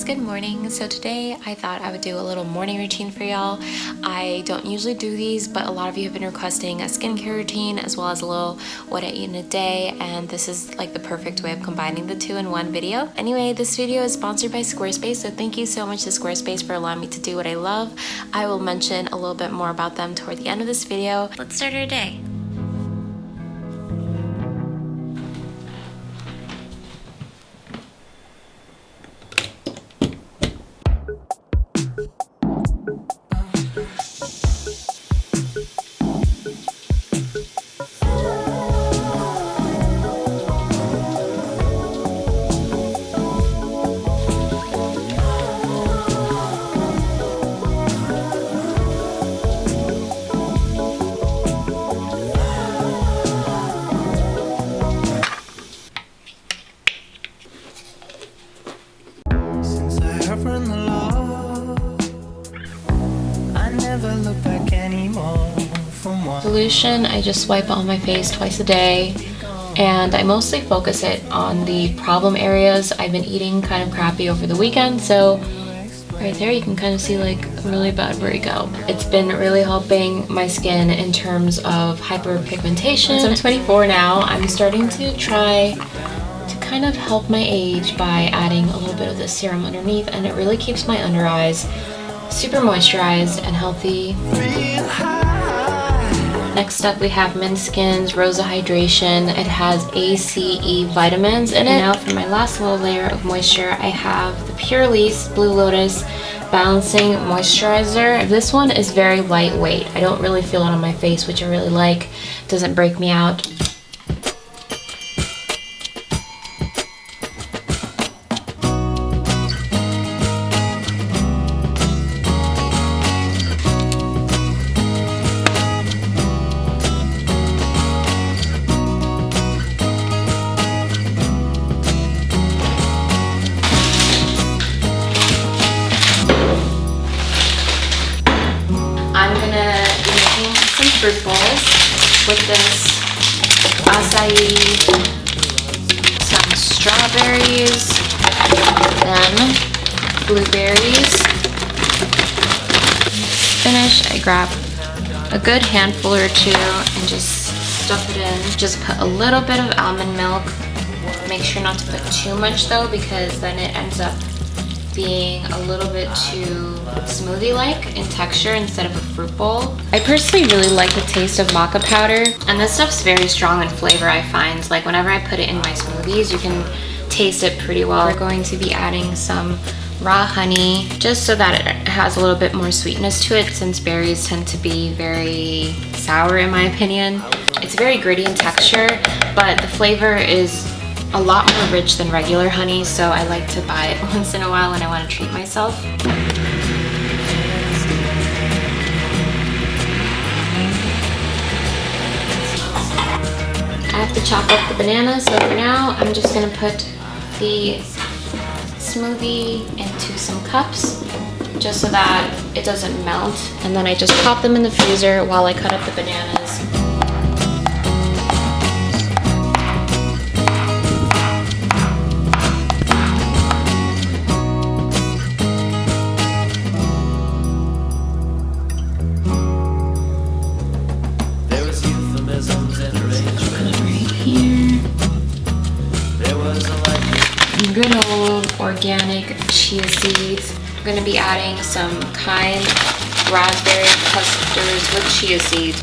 Good morning. So today I thought I would do a little morning routine for y'all. I don't usually do these, but a lot of you have been requesting a skincare routine as well as a little what I eat in a day, and this is like the perfect way of combining the two in one video. Anyway, this video is sponsored by Squarespace, so thank you so much to Squarespace for allowing me to do what I love. I will mention a little bit more about them toward the end of this video. Let's start our day. Solution, I just wipe on my face twice a day, and I mostly focus it on the problem areas. I've been eating kind of crappy over the weekend, so right there you can kind of see like a really bad vertigo. It's been really helping my skin in terms of hyperpigmentation. So I'm 24 now. I'm starting to try to kind of help my age by adding a little bit of this serum underneath, and it really keeps my under eyes super moisturized and healthy. Next up we have Mint Skin's Rosa Hydration. It has ACE vitamins in it. Now for my last little layer of moisture, I have the Pure Lease Blue Lotus Balancing Moisturizer. This one is very lightweight. I don't really feel it on my face, which I really like. Doesn't break me out. Fruit bowls with this acai, some strawberries, then blueberries. Finish, I grab a good handful or two and just stuff it in. Just put a little bit of almond milk. Make sure not to put too much though, because then it ends up being a little bit too smoothie-like in texture instead of a fruit bowl. I personally really like the taste of maca powder, and this stuff's very strong in flavor, I find. Like whenever I put it in my smoothies, you can taste it pretty well. We're going to be adding some raw honey just so that it has a little bit more sweetness to it, since berries tend to be very sour in my opinion. It's very gritty in texture, but the flavor is a lot more rich than regular honey, so I like to buy it once in a while when I want to treat myself. I have to chop up the banana, so for now I'm just going to put the smoothie into some cups just so that it doesn't melt, and then I just pop them in the freezer while I cut up the bananas. Good old organic chia seeds. I'm going to be adding some kind raspberry clusters with chia seeds.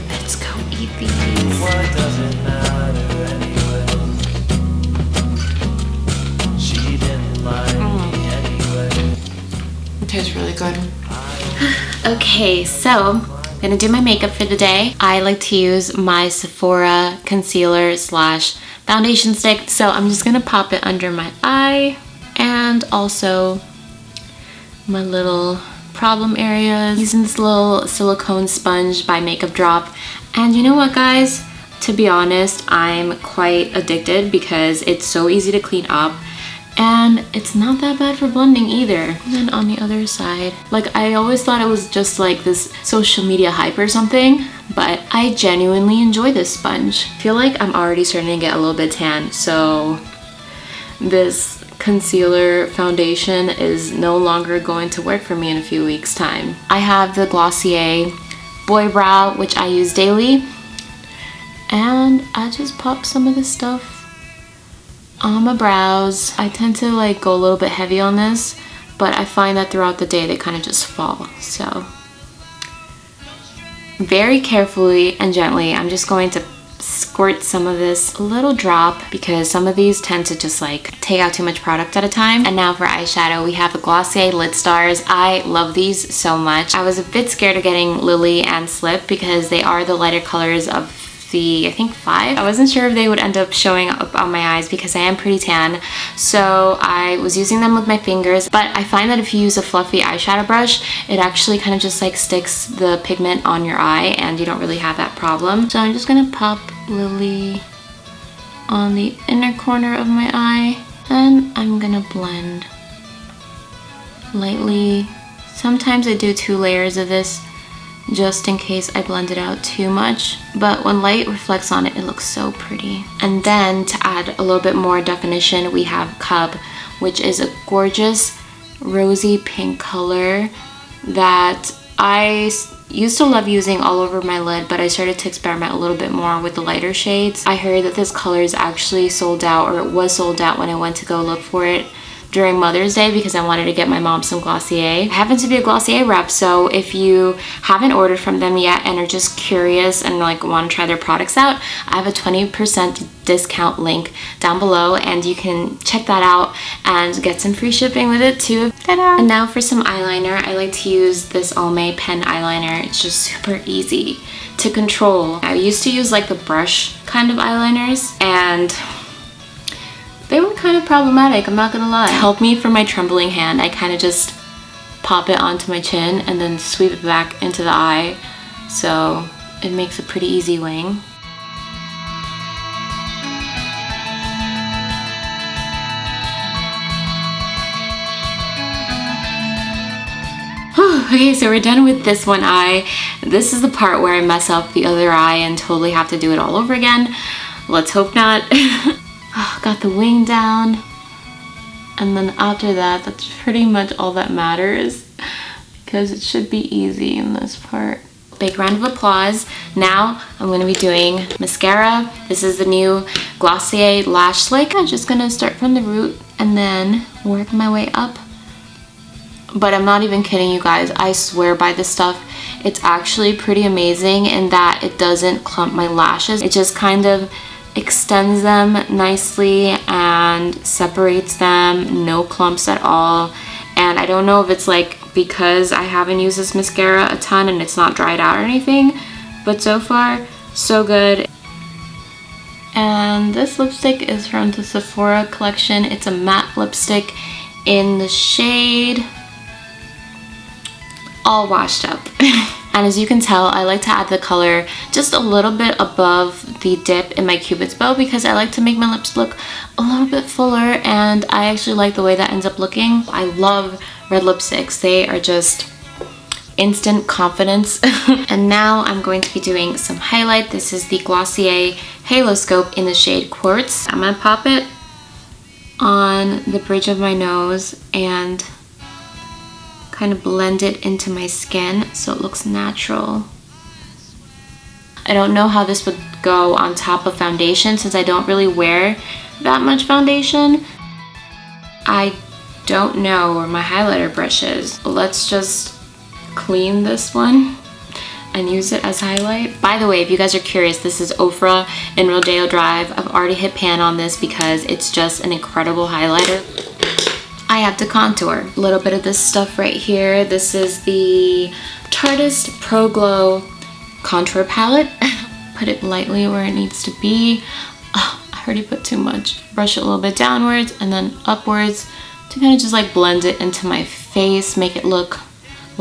Let's go eat these. What does it matter anyway? She didn't like me anyway. It tastes really good. Okay, so I'm gonna do my makeup for the day. I like to use my Sephora concealer slash foundation stick, so I'm just gonna pop it under my eye and also my little problem areas. Using this little silicone sponge by Makeup Drop. And you know what, guys? To be honest, I'm quite addicted because it's so easy to clean up and it's not that bad for blending either. And then on the other side, like I always thought it was just like this social media hype or something, but I genuinely enjoy this sponge. I feel like I'm already starting to get a little bit tan, so this concealer foundation is no longer going to work for me in a few weeks' time. I have the Glossier Boy Brow, which I use daily, and I just pop some of this stuff on my brows. I tend to like go a little bit heavy on this, but I find that throughout the day they kind of just fall. So very carefully and gently, I'm just going to squirt some of this, a little drop, because some of these tend to just like take out too much product at a time. And now for eyeshadow, we have the Glossier Lit Stars. I love these so much. I was a bit scared of getting Lily and Slip because they are the lighter colors of the, I think, 5. I wasn't sure if they would end up showing up on my eyes because I am pretty tan, so I was using them with my fingers. But I find that if you use a fluffy eyeshadow brush, it actually kind of just like sticks the pigment on your eye and you don't really have that problem. So I'm just gonna pop Lily on the inner corner of my eye, and I'm gonna blend lightly. Sometimes I do 2 layers of this just in case I blend it out too much, but when light reflects on it, it looks so pretty. And then to add a little bit more definition, we have Cub, which is a gorgeous rosy pink color that I used to love using all over my lid, but I started to experiment a little bit more with the lighter shades. I heard that this color is actually sold out, or it was sold out when I went to go look for it during Mother's Day because I wanted to get my mom some Glossier. I happen to be a Glossier rep, so if you haven't ordered from them yet and are just curious and like want to try their products out, I have a 20% discount link down below and you can check that out and get some free shipping with it too. Ta-da! And now for some eyeliner. I like to use this Almay pen eyeliner. It's just super easy to control. I used to use like the brush kind of eyeliners and they were kind of problematic, I'm not gonna lie. To help me for my trembling hand, I kind of just pop it onto my chin and then sweep it back into the eye, so it makes a pretty easy wing. Okay, so we're done with this one eye. This is the part where I mess up the other eye and totally have to do it all over again. Let's hope not. Got the wing down, and then after that, that's pretty much all that matters because it should be easy in this part. Big round of applause. Now I'm going to be doing mascara. This is the new Glossier Lash Slick. I'm just going to start from the root and then work my way up. But I'm not even kidding you guys, I swear by this stuff. It's actually pretty amazing in that it doesn't clump my lashes. It just kind of extends them nicely and separates them, no clumps at all. And I don't know if it's like because I haven't used this mascara a ton and it's not dried out or anything, but so far so good. And this lipstick is from the Sephora collection. It's a matte lipstick in the shade All Washed Up. And as you can tell, I like to add the color just a little bit above the dip in my Cupid's bow because I like to make my lips look a little bit fuller, and I actually like the way that ends up looking. I love red lipsticks. They are just instant confidence. And now I'm going to be doing some highlight. This is the Glossier Halo Scope in the shade Quartz. I'm going to pop it on the bridge of my nose and kind of blend it into my skin so it looks natural. I don't know how this would go on top of foundation since I don't really wear that much foundation. I don't know where my highlighter brush is. Let's just clean this one and use it as highlight. By the way, if you guys are curious, this is Ofra in Rodeo Drive. I've already hit pan on this because it's just an incredible highlighter. I have to contour. A little bit of this stuff right here. This is the Tarteist Pro Glow contour palette. Put it lightly where it needs to be. Oh, I already put too much. Brush it a little bit downwards and then upwards to kind of just like blend it into my face, make it look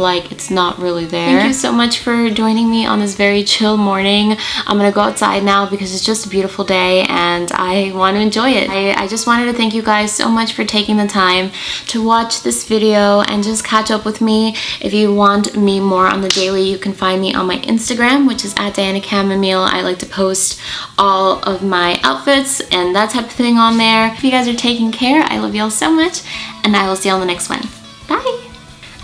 like it's not really there. Thank you so much for joining me on this very chill morning. I'm gonna go outside now because it's just a beautiful day and I want to enjoy it. I just wanted to thank you guys so much for taking the time to watch this video and just catch up with me. If you want me more on the daily, you can find me on my Instagram, which is at Diana Chamomile. I like to post all of my outfits and that type of thing on there. If you guys are taking care, I love y'all so much, and I will see you on the next one. Bye!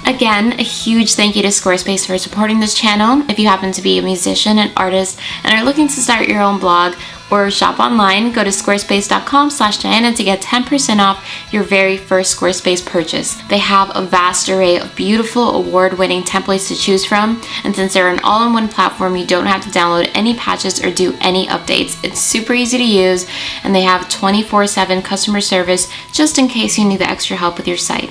Again, a huge thank you to Squarespace for supporting this channel. If you happen to be a musician, an artist, and are looking to start your own blog or shop online, go to squarespace.com/Diana to get 10% off your very first Squarespace purchase. They have a vast array of beautiful award-winning templates to choose from, and since they're an all-in-one platform, you don't have to download any patches or do any updates. It's super easy to use, and they have 24/7 customer service just in case you need the extra help with your site.